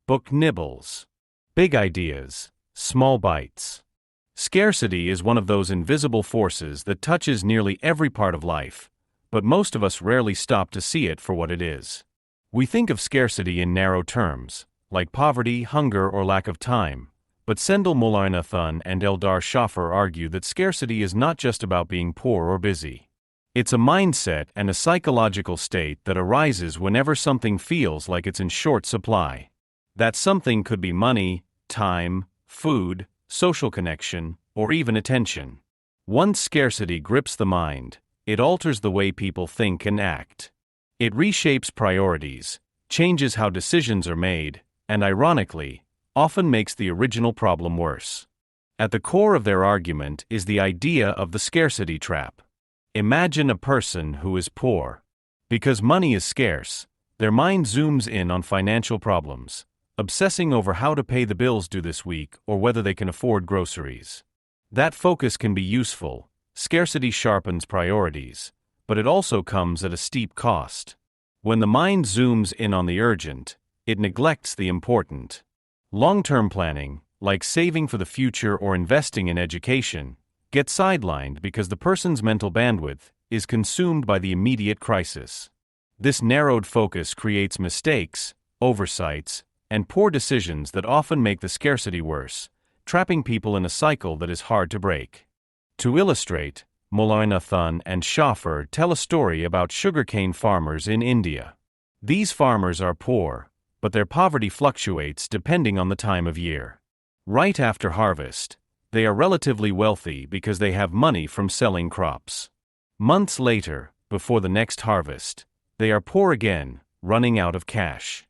Book nibbles. Big ideas, small bites. Scarcity is one of those invisible forces that touches nearly every part of life, but most of us rarely stop to see it for what it is. We think of scarcity in narrow terms, like poverty, hunger, or lack of time, but Sendhil Mullainathan and Eldar Shafir argue that scarcity is not just about being poor or busy. It's a mindset and a psychological state that arises whenever something feels like it's in short supply. That something could be money, time, food, social connection, or even attention. Once scarcity grips the mind, it alters the way people think and act. It reshapes priorities, changes how decisions are made, and ironically, often makes the original problem worse. At the core of their argument is the idea of the scarcity trap. Imagine a person who is poor. Because money is scarce, their mind zooms in on financial problems, obsessing over how to pay the bills due this week or whether they can afford groceries. That focus can be useful. Scarcity sharpens priorities, but it also comes at a steep cost. When the mind zooms in on the urgent, it neglects the important. Long-term planning, like saving for the future or investing in education, gets sidelined because the person's mental bandwidth is consumed by the immediate crisis. This narrowed focus creates mistakes, oversights, and poor decisions that often make the scarcity worse, trapping people in a cycle that is hard to break. To illustrate, Mullainathan and Shafir tell a story about sugarcane farmers in India. These farmers are poor, but their poverty fluctuates depending on the time of year. Right after harvest, they are relatively wealthy because they have money from selling crops. Months later, before the next harvest, they are poor again, running out of cash.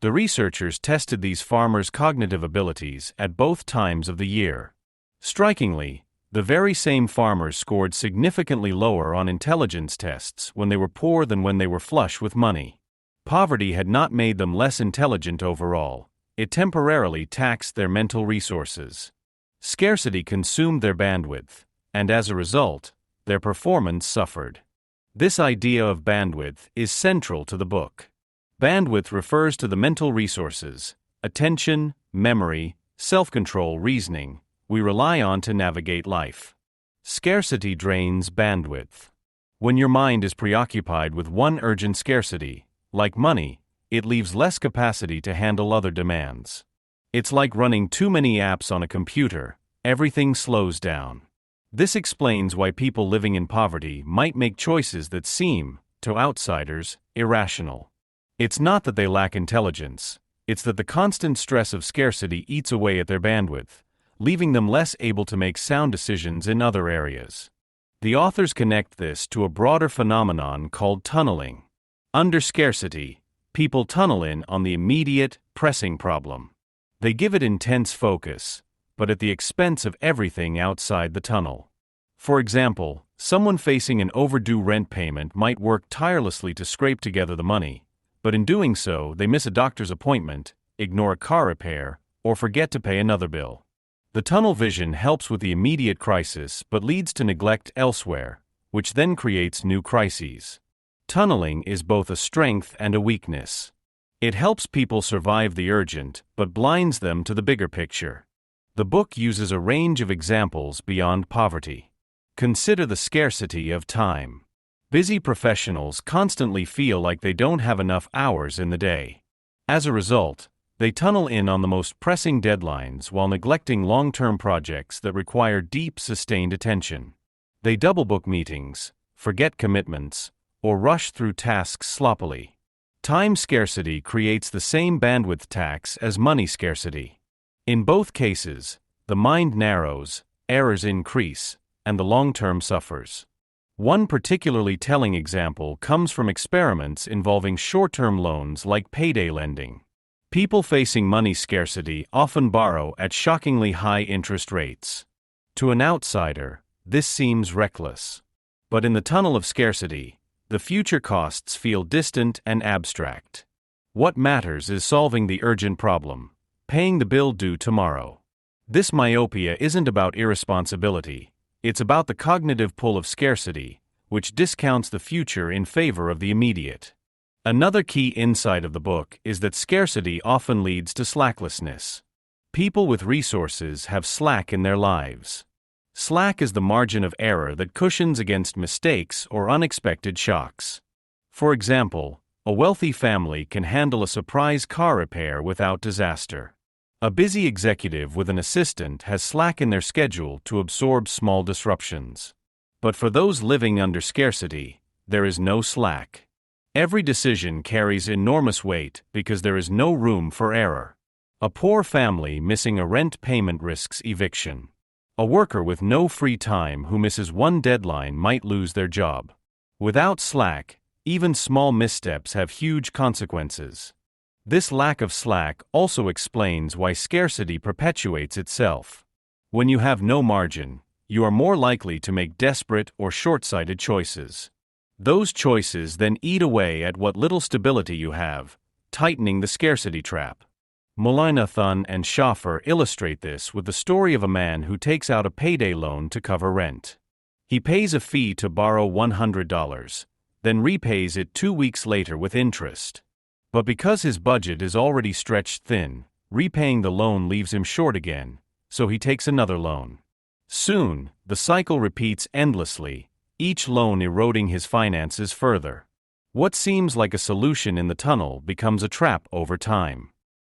The researchers tested these farmers' cognitive abilities at both times of the year. Strikingly, the very same farmers scored significantly lower on intelligence tests when they were poor than when they were flush with money. Poverty had not made them less intelligent overall, it temporarily taxed their mental resources. Scarcity consumed their bandwidth, and as a result, their performance suffered. This idea of bandwidth is central to the book. Bandwidth refers to the mental resources, attention, memory, self-control, reasoning, we rely on to navigate life. Scarcity drains bandwidth. When your mind is preoccupied with one urgent scarcity, like money, it leaves less capacity to handle other demands. It's like running too many apps on a computer, everything slows down. This explains why people living in poverty might make choices that seem, to outsiders, irrational. It's not that they lack intelligence, it's that the constant stress of scarcity eats away at their bandwidth, leaving them less able to make sound decisions in other areas. The authors connect this to a broader phenomenon called tunneling. Under scarcity, people tunnel in on the immediate, pressing problem. They give it intense focus, but at the expense of everything outside the tunnel. For example, someone facing an overdue rent payment might work tirelessly to scrape together the money, but in doing so, they miss a doctor's appointment, ignore a car repair, or forget to pay another bill. The tunnel vision helps with the immediate crisis but leads to neglect elsewhere, which then creates new crises. Tunneling is both a strength and a weakness. It helps people survive the urgent, but blinds them to the bigger picture. The book uses a range of examples beyond poverty. Consider the scarcity of time. Busy professionals constantly feel like they don't have enough hours in the day. As a result, they tunnel in on the most pressing deadlines while neglecting long-term projects that require deep, sustained attention. They double-book meetings, forget commitments, or rush through tasks sloppily. Time scarcity creates the same bandwidth tax as money scarcity. In both cases, the mind narrows, errors increase, and the long-term suffers. One particularly telling example comes from experiments involving short-term loans like payday lending. People facing money scarcity often borrow at shockingly high interest rates. To an outsider, this seems reckless. But in the tunnel of scarcity, the future costs feel distant and abstract. What matters is solving the urgent problem, paying the bill due tomorrow. This myopia isn't about irresponsibility, it's about the cognitive pull of scarcity, which discounts the future in favor of the immediate. Another key insight of the book is that scarcity often leads to slacklessness. People with resources have slack in their lives. Slack is the margin of error that cushions against mistakes or unexpected shocks. For example, a wealthy family can handle a surprise car repair without disaster. A busy executive with an assistant has slack in their schedule to absorb small disruptions. But for those living under scarcity, there is no slack. Every decision carries enormous weight because there is no room for error. A poor family missing a rent payment risks eviction. A worker with no free time who misses one deadline might lose their job. Without slack, even small missteps have huge consequences. This lack of slack also explains why scarcity perpetuates itself. When you have no margin, you are more likely to make desperate or short-sighted choices. Those choices then eat away at what little stability you have, tightening the scarcity trap. Mullainathan and Shafir illustrate this with the story of a man who takes out a payday loan to cover rent. He pays a fee to borrow $100, then repays it 2 weeks later with interest. But because his budget is already stretched thin, repaying the loan leaves him short again, so he takes another loan. Soon, the cycle repeats endlessly, each loan eroding his finances further. What seems like a solution in the tunnel becomes a trap over time.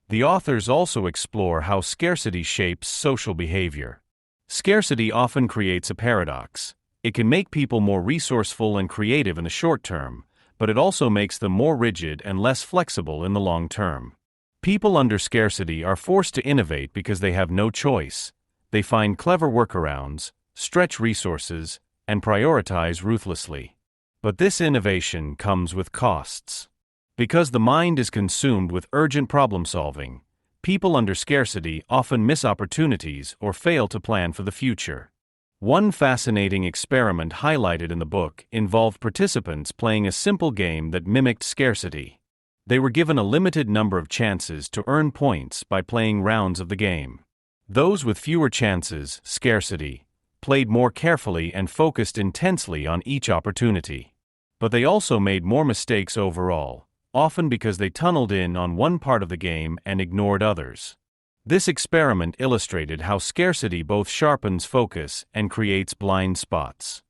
The authors also explore how scarcity shapes social behavior. Scarcity often creates a paradox. It can make people more resourceful and creative in the short term, but it also makes them more rigid and less flexible in the long term. People under scarcity are forced to innovate because they have no choice. They find clever workarounds, stretch resources, and prioritize ruthlessly. But this innovation comes with costs. Because the mind is consumed with urgent problem-solving, people under scarcity often miss opportunities or fail to plan for the future. One fascinating experiment highlighted in the book involved participants playing a simple game that mimicked scarcity. They were given a limited number of chances to earn points by playing rounds of the game. Those with fewer chances, scarcity, played more carefully and focused intensely on each opportunity. But they also made more mistakes overall, often because they tunneled in on one part of the game and ignored others. This experiment illustrated how scarcity both sharpens focus and creates blind spots.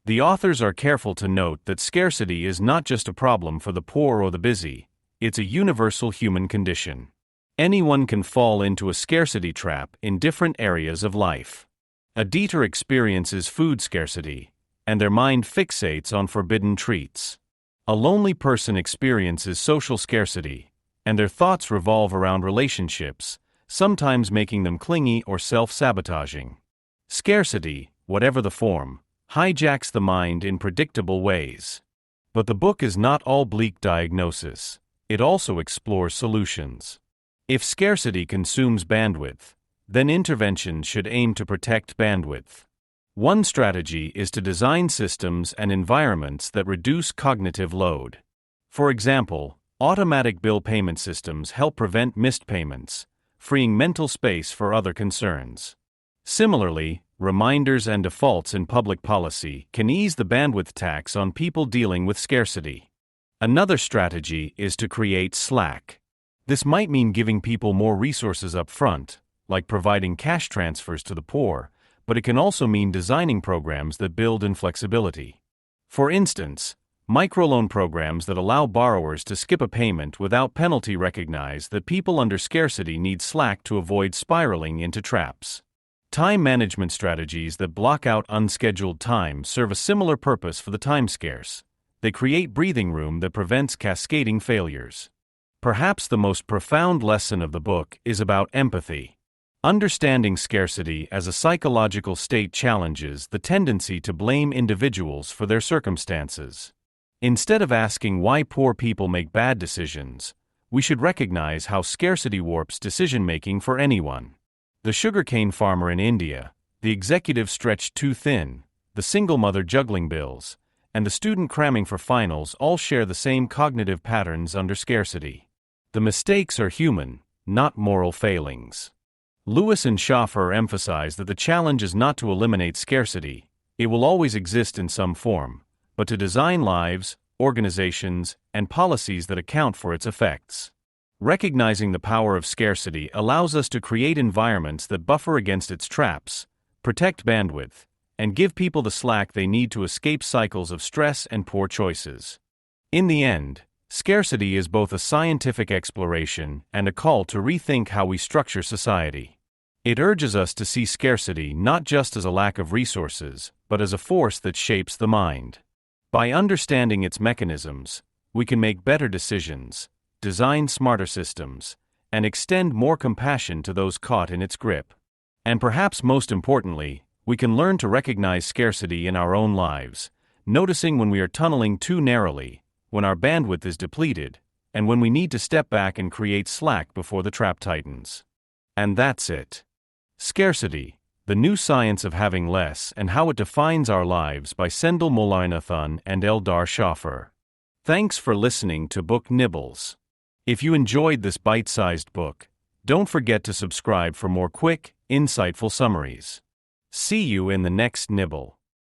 The authors are careful to note that scarcity is not just a problem for the poor or the busy, it's a universal human condition. Anyone can fall into a scarcity trap in different areas of life. A eater experiences food scarcity, and their mind fixates on forbidden treats. A lonely person experiences social scarcity, and their thoughts revolve around relationships, sometimes making them clingy or self-sabotaging. Scarcity, whatever the form, hijacks the mind in predictable ways. But the book is not all bleak diagnosis. It also explores solutions. If scarcity consumes bandwidth, then interventions should aim to protect bandwidth. One strategy is to design systems and environments that reduce cognitive load. For example, automatic bill payment systems help prevent missed payments, freeing mental space for other concerns. Similarly, reminders and defaults in public policy can ease the bandwidth tax on people dealing with scarcity. Another strategy is to create slack. This might mean giving people more resources up front, like providing cash transfers to the poor, but it can also mean designing programs that build in flexibility. For instance, microloan programs that allow borrowers to skip a payment without penalty recognize that people under scarcity need slack to avoid spiraling into traps. Time management strategies that block out unscheduled time serve a similar purpose for the time scarce. They create breathing room that prevents cascading failures. Perhaps the most profound lesson of the book is about empathy. Understanding scarcity as a psychological state challenges the tendency to blame individuals for their circumstances. Instead of asking why poor people make bad decisions, we should recognize how scarcity warps decision-making for anyone. The sugarcane farmer in India, the executive stretched too thin, the single mother juggling bills, and the student cramming for finals all share the same cognitive patterns under scarcity. The mistakes are human, not moral failings. Lewis and Shafir emphasize that the challenge is not to eliminate scarcity, it will always exist in some form, but to design lives, organizations, and policies that account for its effects. Recognizing the power of scarcity allows us to create environments that buffer against its traps, protect bandwidth, and give people the slack they need to escape cycles of stress and poor choices. In the end, scarcity is both a scientific exploration and a call to rethink how we structure society. It urges us to see scarcity not just as a lack of resources, but as a force that shapes the mind. By understanding its mechanisms, we can make better decisions, design smarter systems, and extend more compassion to those caught in its grip. And perhaps most importantly, we can learn to recognize scarcity in our own lives, noticing when we are tunneling too narrowly, when our bandwidth is depleted, and when we need to step back and create slack before the trap tightens. And that's it. Scarcity, the New Science of Having Less and How It Defines Our Lives by Sendhil Mullainathan and Eldar Shafir. Thanks for listening to Book Nibbles. If you enjoyed this bite-sized book, don't forget to subscribe for more quick, insightful summaries. See you in the next nibble.